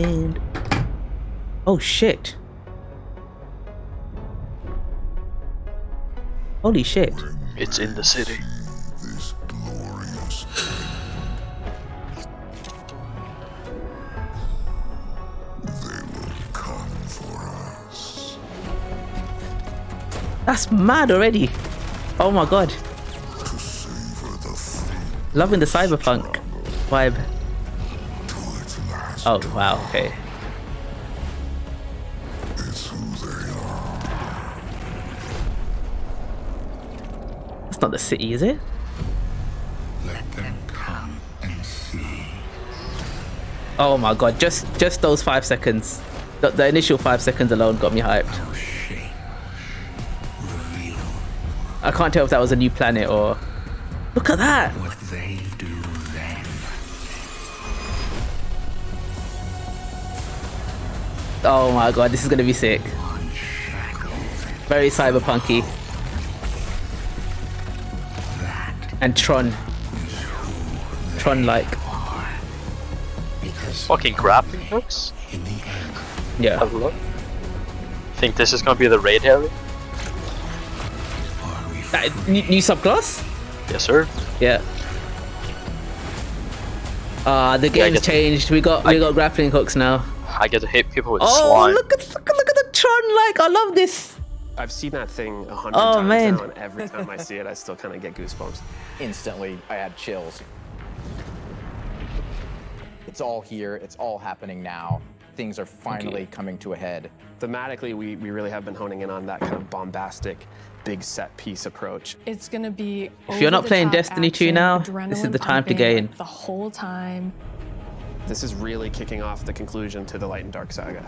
And oh shit. Holy shit. It's in the city. This glorious they will come for us. That's mad already. Oh my god. To savor the fruit Loving the cyberpunk vibe. to its last. Oh wow, okay. It's who they are. That's not the city, is it? Let them come and see. Oh my god, just those 5 seconds. The initial 5 seconds alone got me hyped. Our shape reveal I can't tell if that was a new planet or... Look at that! what they do then. Oh my god, this is gonna be sick. Unshackled. Very cyberpunky. That And Tron. is who they Tron-like. are. Because Fucking grappling hooks. in the end, Yeah. Have a look. Think this is gonna be the raid area? are we That, new subclass? Yes, sir. Yeah. The game's changed. We got grappling hooks now. I get to hit people with Oh, slime. look at the Tron-like. I love this. I've seen that thing 100 Oh, times man. now, and every time I see it, I still kind of get goosebumps. Instantly, I had chills. It's all here, it's all happening now. Things are finally coming to a head. Thematically, we really have been honing in on that kind of bombastic, big set piece approach. It's gonna be. If you're not playing over-the-top Destiny 2 action, now, this is adrenaline the time to pumping, gain. like, the whole time. This is really kicking off the conclusion to the Light and Dark saga,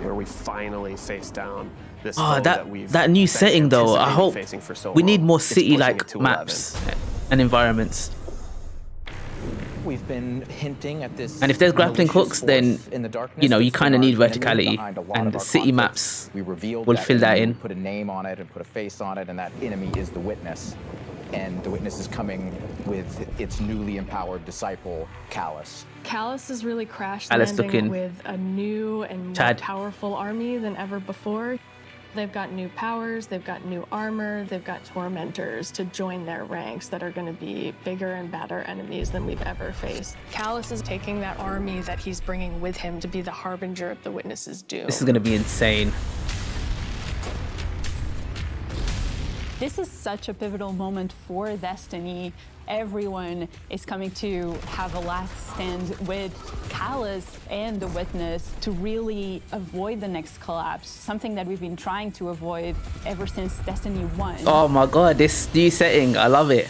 where we finally face down this Oh, foe that we've that new been setting though. I anticipating hope facing for so we need long. more It's pushing city-like it to 11. maps and environments. We've been hinting at this. And if there's grappling malicious hooks, then, force in the darkness you know, you that's kinda been need our enemy verticality, behind a lot and of the our city conflicts. maps We revealed will that fill that enemy, in. Put a name on it and put a face on it, and that enemy is the Witness. And the Witness is coming with its newly empowered disciple, Callus. Callus is really crash Alice landing looking. with a new and more Chad. powerful army than ever before. They've got new powers, they've got new armor, they've got tormentors to join their ranks that are going to be bigger and badder enemies than we've ever faced. Callus is taking that army that he's bringing with him to be the harbinger of the Witness's doom. This is gonna be insane. This is such a pivotal moment for Destiny. Everyone is coming to have a last stand with Callus and the Witness to really avoid the next collapse, something that we've been trying to avoid ever since Destiny 1. Oh my god, this new setting, I love it.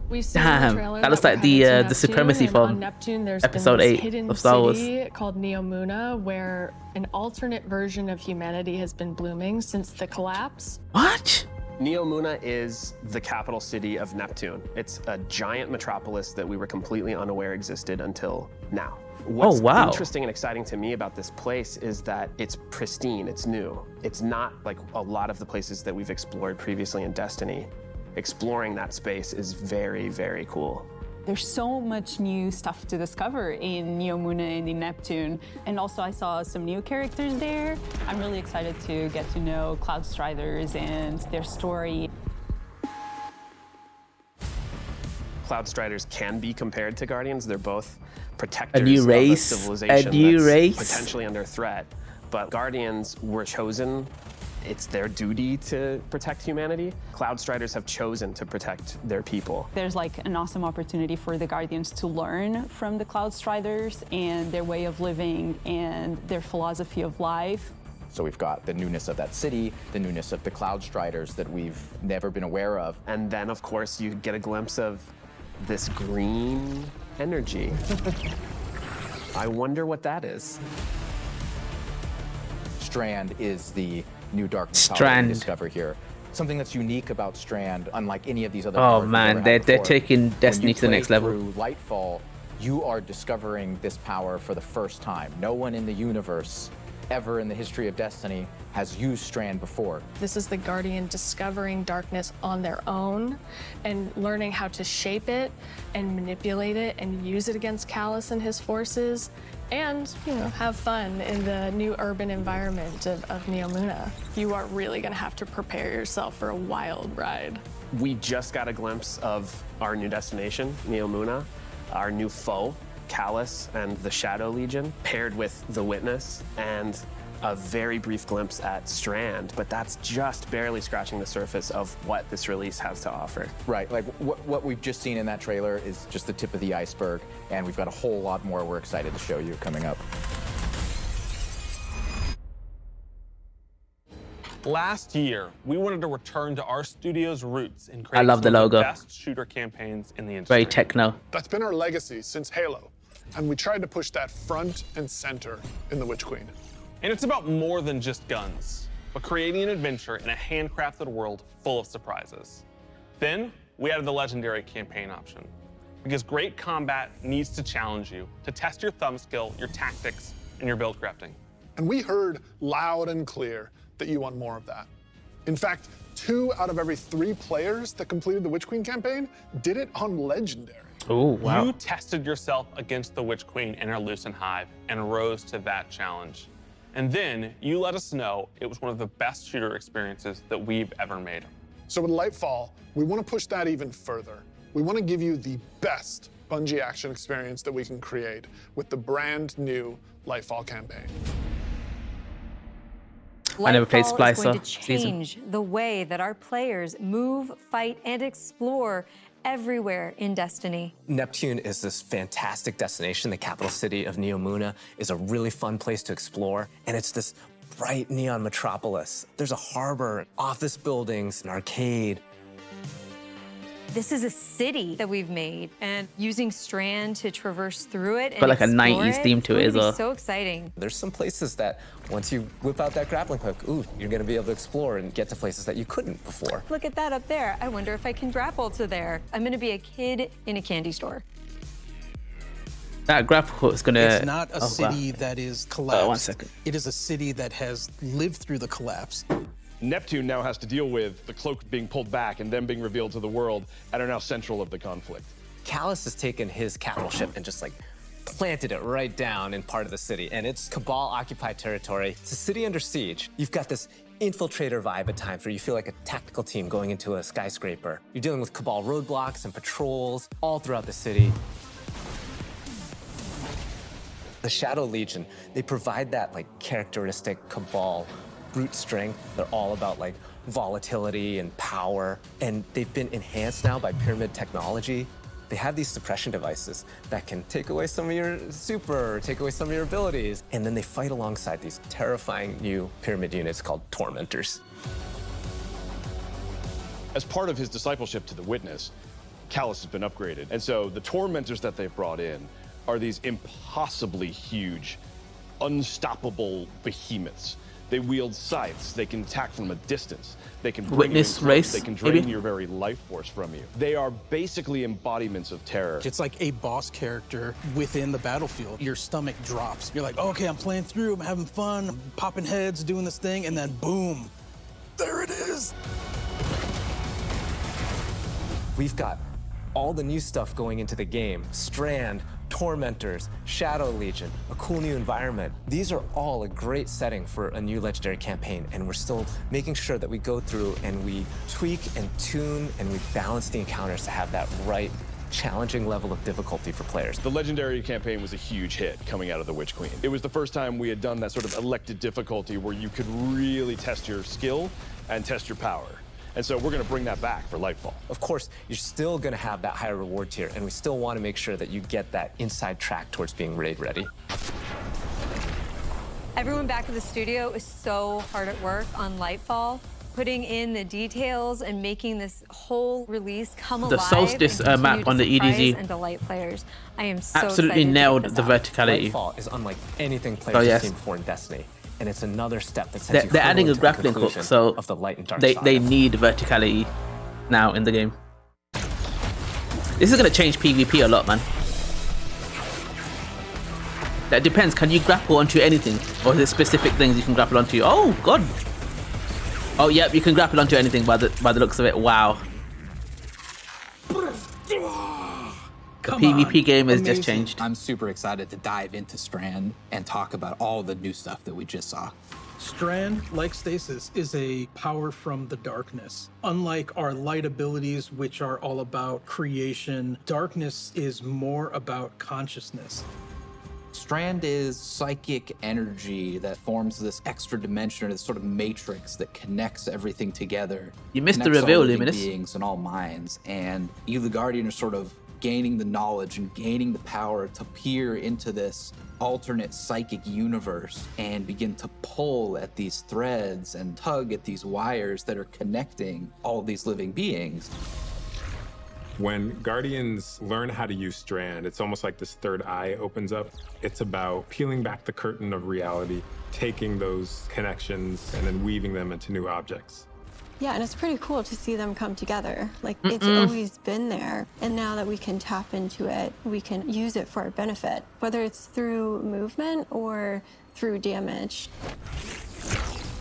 We see in Damn, the trailer that looks we're like the, headed to the Supremacy Neptune, and from on Neptune, there's episode been this 8 hidden of Star Wars. city called Neomuna, where an alternate version of humanity has been blooming since the collapse. What? Neomuna is the capital city of Neptune. It's a giant metropolis that we were completely unaware existed until now. What's wow. interesting and exciting to me about this place is that it's pristine, it's new. It's not like a lot of the places that we've explored previously in Destiny. Exploring that space is very, very cool. There's so much new stuff to discover in Neomuna and in Neptune. And also I saw some new characters there. I'm really excited to get to know Cloud Striders and their story. Cloud Striders can be compared to Guardians. They're both protectors new of race, a civilization a new that's race. potentially under threat. But Guardians were chosen. It's their duty to protect humanity. Cloud Striders have chosen to protect their people. There's like an awesome opportunity for the Guardians to learn from the Cloud Striders and their way of living and their philosophy of life. So we've got the newness of that city, the newness of the Cloud Striders that we've never been aware of. And then, of course, you get a glimpse of this green energy. I wonder what that is. Strand is the new darkness power Strand. we discover here. Something that's unique about Strand, unlike any of these other Oh powers we've man, ever had they're before. taking When Destiny you to the play next level. through Lightfall, you are discovering this power for the first time. No one in the universe ever in the history of Destiny has used Strand before. This is the Guardian discovering darkness on their own and learning how to shape it and manipulate it and use it against Callus and his forces and, you know, have fun in the new urban environment of Neomuna. You are really gonna have to prepare yourself for a wild ride. We just got a glimpse of our new destination, Neomuna, our new foe, Callus and the Shadow Legion, paired with the Witness, and a very brief glimpse at Strand, but that's just barely scratching the surface of what this release has to offer. Right, like what we've just seen in that trailer is just the tip of the iceberg, and we've got a whole lot more we're excited to show you coming up. Last year, we wanted to return to our studio's roots and create love the some of logo. best shooter campaigns in the industry. Very techno. That's been our legacy since Halo, and we tried to push that front and center in The Witch Queen. And it's about more than just guns, but creating an adventure in a handcrafted world full of surprises. Then, we added the Legendary campaign option, because great combat needs to challenge you, to test your thumb skill, your tactics, and your build crafting. And we heard loud and clear that you want more of that. In fact, 2 out of every 3 players that completed the Witch Queen campaign did it on Legendary. Oh, wow. You tested yourself against the Witch Queen in our Lucent Hive and rose to that challenge. And then you let us know it was one of the best shooter experiences that we've ever made. So with Lightfall, we want to push that even further. We want to give you the best Bungie action experience that we can create with the brand new Lightfall campaign. I never played Lightfall is going Splicer to season. change the way that our players move, fight, and explore everywhere in Destiny. Neptune is this fantastic destination. The capital city of Neomuna is a really fun place to explore, and it's this bright neon metropolis. There's a harbor, office buildings, an arcade. This is a city that we've made, and using Strand to traverse through it and Got like a explore 90s theme to it as well. So exciting. There's some places that once you whip out that grappling hook, ooh, you're gonna be able to explore and get to places that you couldn't before. Look at that up there. I wonder if I can grapple to there. I'm gonna be a kid in a candy store. That grapple hook is gonna. It's not a wow. city that is collapsed. 1 second. It is a city that has lived through the collapse. Neptune now has to deal with the cloak being pulled back and them being revealed to the world and are now central of the conflict. Callus has taken his capital ship and just like planted it right down in part of the city, and it's Cabal-occupied territory. It's a city under siege. You've got this infiltrator vibe at times where you feel like a tactical team going into a skyscraper. You're dealing with Cabal roadblocks and patrols all throughout the city. The Shadow Legion, they provide that like characteristic Cabal brute strength. They're all about like volatility and power, and they've been enhanced now by pyramid technology. They have these suppression devices that can take away some of your super, or take away some of your abilities, and then they fight alongside these terrifying new pyramid units called Tormentors. As part of his discipleship to the Witness, Callus has been upgraded. And so the Tormentors that they've brought in are these impossibly huge, unstoppable behemoths. They wield scythes, they can attack from a distance, they can bring Witness you in close, race, they can drain maybe? your very life force from you. They are basically embodiments of terror. It's like a boss character within the battlefield. Your stomach drops. You're like, oh, okay, I'm playing through, I'm having fun, I'm popping heads, doing this thing, and then boom, there it is. We've got all the new stuff going into the game. Strand, Tormentors, Shadow Legion, a cool new environment. These are all a great setting for a new Legendary campaign, and we're still making sure that we go through and we tweak and tune and we balance the encounters to have that right challenging level of difficulty for players. The Legendary campaign was a huge hit coming out of the Witch Queen. It was the first time we had done that sort of elected difficulty where you could really test your skill and test your power. And so we're going to bring that back for Lightfall. Of course, you're still going to have that higher reward tier, and we still want to make sure that you get that inside track towards being raid ready. Everyone back at the studio is so hard at work on Lightfall, putting in the details and making this whole release come alive. The Solstice and map on the surprise EDZ. and delight players. I am so Absolutely excited nailed to check the this out. verticality. Lightfall is unlike anything players have seen before in Destiny, and it's another step that sends you They're adding a to the grappling hook, conclusion so of the light and dark they saga. need verticality now in the game. This is gonna change PvP a lot, man. That depends. Can you grapple onto anything, or is it specific things you can grapple onto? Oh god. Oh yep, you can grapple onto anything by the looks of it. Wow. The PvP game has just changed. I'm super excited to dive into Strand and talk about all the new stuff that we just saw. Strand, like Stasis, is a power from the darkness. Unlike our light abilities, which are all about creation, darkness is more about consciousness. Strand is psychic energy that forms this extra dimension, or this sort of matrix that connects everything together. You missed the Connects all reveal, living Luminous. beings and all minds, and you, the Guardian, are sort of gaining the knowledge and gaining the power to peer into this alternate psychic universe and begin to pull at these threads and tug at these wires that are connecting all these living beings. When Guardians learn how to use Strand, it's almost like this third eye opens up. It's about peeling back the curtain of reality, taking those connections and then weaving them into new objects. Yeah, and it's pretty cool to see them come together. Like, it's always been there. And now that we can tap into it, we can use it for our benefit, whether it's through movement or through damage.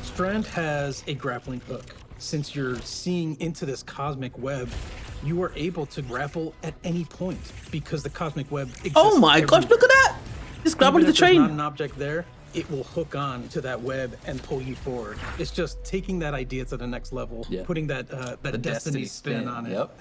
Strand has a grappling hook. Since you're seeing into this cosmic web, you are able to grapple at any point because the cosmic web exists. Oh my gosh, look at that! Just grab onto the train. There's not an object there, it will hook on to that web and pull you forward. It's just taking that idea to the next level, putting that Destiny spin on it. Yep.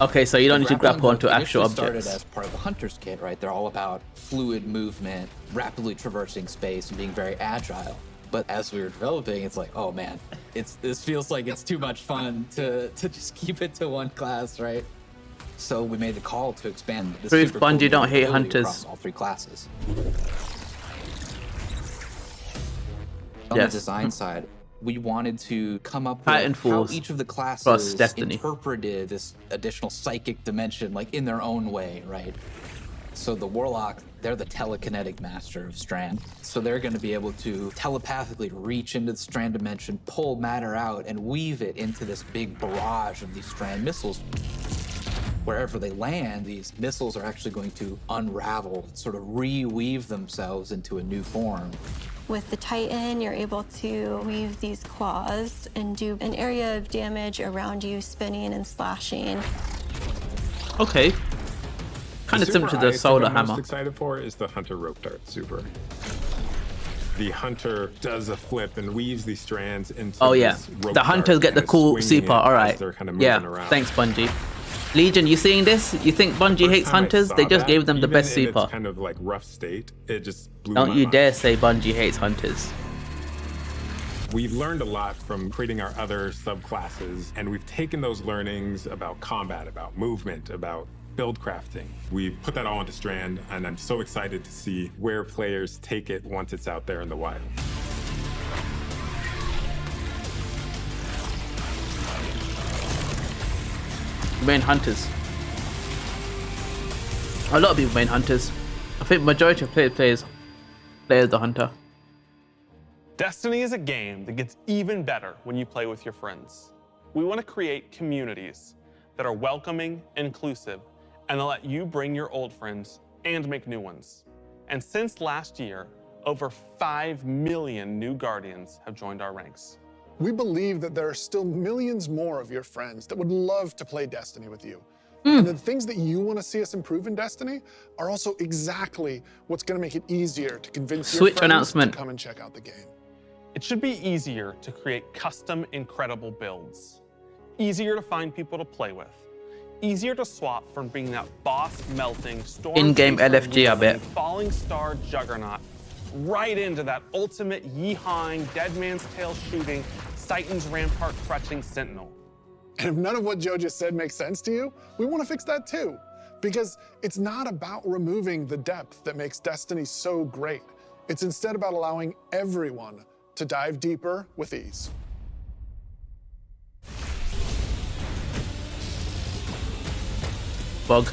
Okay, so you don't need to grapple onto actual started objects. as part of the Hunter's Kit, right? They're all about fluid movement, rapidly traversing space, and being very agile. But as we were developing, it's like, oh man, this feels like it's too much fun to just keep it to one class, right? So we made the call to expand the Proof super cool Bungie don't hate ability hunters. across all three classes. On Yes. the design side, we wanted to come up with how Titanfalls each of the plus classes Destiny. interpreted this additional psychic dimension, like in their own way, right? So the Warlock, they're the telekinetic master of Strand. So they're going to be able to telepathically reach into the Strand dimension, pull matter out, and weave it into this big barrage of these Strand missiles. Wherever they land, these missiles are actually going to unravel, sort of reweave themselves into a new form. With the Titan, you're able to weave these claws and do an area of damage around you, spinning and slashing. Okay. Kind of similar to the solar I'm hammer. most excited for is the Hunter rope dart super. The Hunter does a flip and weaves these strands into Oh yeah, this rope the hunters dart get and the is cool swinging super. it All as right. they're kind of moving Yeah. around. Thanks, Bungie. Legion, you seeing this? You think Bungie First hates time I hunters? saw They just that, gave them the even best in super. Its kind of like rough state, it just blew Don't my you mind. dare say Bungie hates hunters. We've learned a lot from creating our other subclasses, and we've taken those learnings about combat, about movement, about build crafting. We've put that all into Strand, and I'm so excited to see where players take it once it's out there in the wild. Main hunters. A lot of people main hunters. I think majority of players the hunter. Destiny is a game that gets even better when you play with your friends. We want to create communities that are welcoming, inclusive, and that let you bring your old friends and make new ones. And since last year, over 5 million new Guardians have joined our ranks. We believe that there are still millions more of your friends that would love to play Destiny with you. Hmm. And the things that you want to see us improve in Destiny are also exactly what's going to make it easier to convince your Switch friends announcement. to come and check out the game. It should be easier to create custom, incredible builds. Easier to find people to play with. Easier to swap from being that boss-melting, storm In-game LFG, I bet. falling star juggernaut right into that ultimate yeehawing, dead man's tail shooting, Titan's rampart crutching sentinel. And if none of what Joe just said makes sense to you, we want to fix that too. Because it's not about removing the depth that makes Destiny so great. It's instead about allowing everyone to dive deeper with ease. Bug.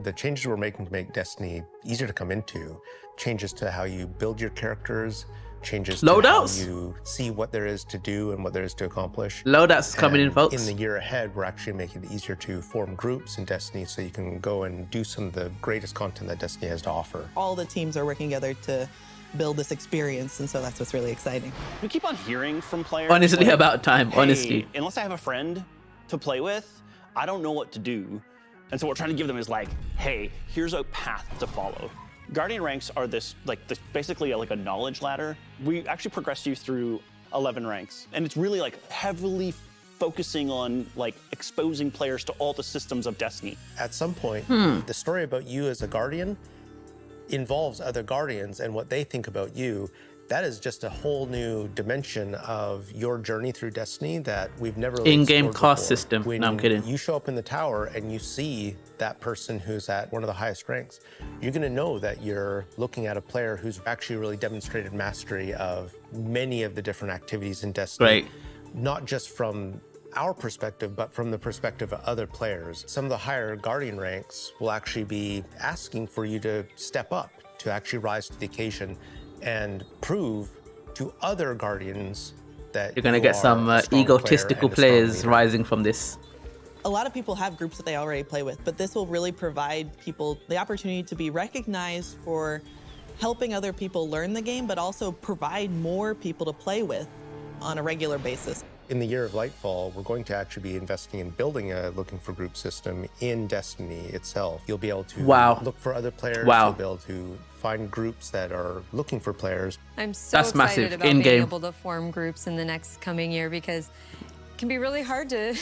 The changes we're making to make Destiny easier to come into, changes to how you build your characters, changes Loadouts? to how you see what there is to do and what there is to accomplish. Loadouts coming in, And folks. In the year ahead, we're actually making it easier to form groups in Destiny so you can go and do some of the greatest content that Destiny has to offer. All the teams are working together to build this experience, and so that's what's really exciting. We keep on hearing from players. Honestly, like, about time, "Hey, honestly. unless I have a friend to play with, I don't know what to do." And so what we're trying to give them is like, hey, here's a path to follow. Guardian ranks are this basically like a knowledge ladder. We actually progress you through 11 ranks, and it's really like heavily focusing on like exposing players to all the systems of Destiny. At some point, the story about you as a Guardian involves other Guardians and what they think about you. That is just a whole new dimension of your journey through Destiny that we've never really In-game explored cost before. system. When No, I'm kidding. you show up in the tower and you see that person who's at one of the highest ranks, you're going to know that you're looking at a player who's actually really demonstrated mastery of many of the different activities in Destiny. Great. Not just from our perspective, but from the perspective of other players. Some of the higher Guardian ranks will actually be asking for you to step up, to actually rise to the occasion and prove to other Guardians that You're gonna you get are some a strong egotistical player and a strong players leader. rising from this. A lot of people have groups that they already play with, but this will really provide people the opportunity to be recognized for helping other people learn the game, but also provide more people to play with on a regular basis. In the year of Lightfall, we're going to actually be investing in building a looking for group system in Destiny itself. You'll be able to Wow. look for other players. Wow. You'll be able to find groups that are looking for players. I'm so That's excited massive. about In-game. being able to form groups in the next coming year because it can be really hard to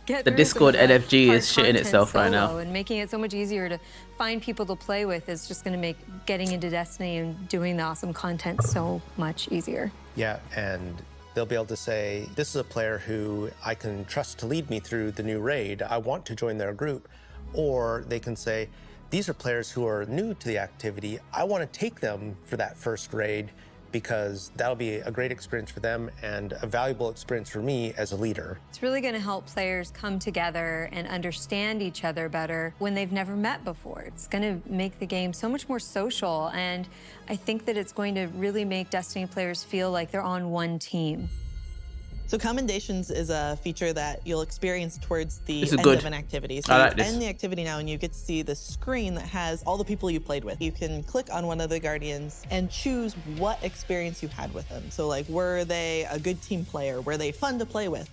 get The through Discord some of the LFG hard is shitting content itself right now. solo, and making it so much easier to find people to play with is just going to make getting into Destiny and doing the awesome content so much easier. Yeah, and they'll be able to say, this is a player who I can trust to lead me through the new raid. I want to join their group. Or they can say, these are players who are new to the activity. I want to take them for that first raid because that'll be a great experience for them and a valuable experience for me as a leader. It's really going to help players come together and understand each other better when they've never met before. It's going to make the game so much more social, and I think that it's going to really make Destiny players feel like they're on one team. So commendations is a feature that you'll experience towards the This is end good. of an activity. So I you like this. end the activity now and you get to see the screen that has all the people you played with. You can click on one of the Guardians and choose what experience you had with them. So like, were they a good team player? Were they fun to play with?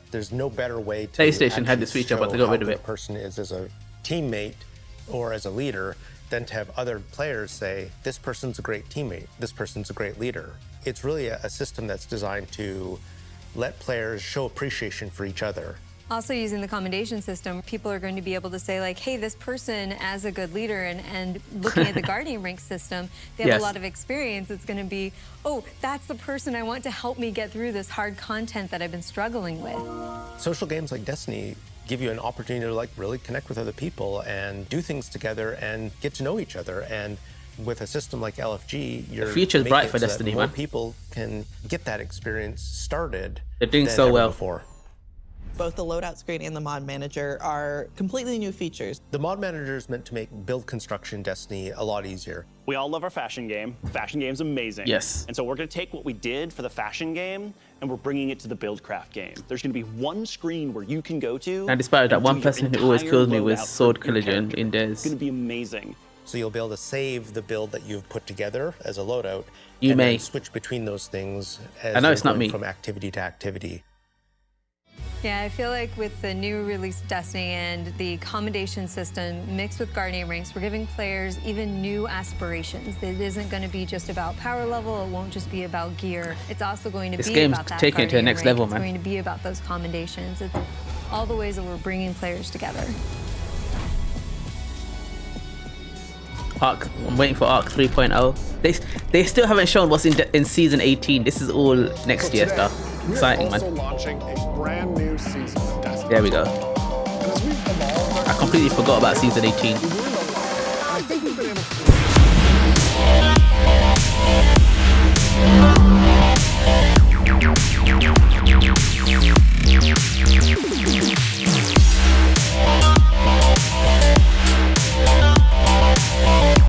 There's no better way to PlayStation had this actually feature, but show they got how rid of good it. a person is as a teammate or as a leader than to have other players say, this person's a great teammate, this person's a great leader. It's really a system that's designed to let players show appreciation for each other. Also, using the commendation system, people are going to be able to say like, hey, this person as a good leader, and looking at the Guardian rank system, they have Yes. a lot of experience. It's going to be, oh, that's the person I want to help me get through this hard content that I've been struggling with. Social games like Destiny give you an opportunity to like really connect with other people and do things together and get to know each other. And with a system like LFG, you're future's making bright it for so that Destiny, more man. people can get that experience started. They're doing than so ever well. Before. Both the loadout screen and the mod manager are completely new features. The mod manager is meant to make build construction in Destiny a lot easier. We all love our fashion game. Fashion game's amazing. Yes. And so we're going to take what we did for the fashion game and we're bringing it to the buildcraft game. There's going to be one screen where you can go to. I despise that and one do your person who always entire kills me with loadout for sword your collision character. in Days. It's going to be amazing. So you'll be able to save the build that you've put together as a loadout. You and may. then switch between those things as I know you're it's not going me. from activity to activity. Yeah, I feel like with the new release of Destiny and the commendation system mixed with Guardian ranks, we're giving players even new aspirations. It isn't going to be just about power level. It won't just be about gear. It's also going to This be game's about that taking it to the Guardian next rank. level, It's man. going to be about those commendations. It's all the ways that we're bringing players together. Arc, I'm waiting for Arc 3.0. They still haven't shown what's in season 18. This is all next year Today, stuff. we Exciting, are also man. launching a brand new season of Destiny. There we go. And as we've evolved our I completely forgot about season 18. we've learned a lot. And I think we've been able to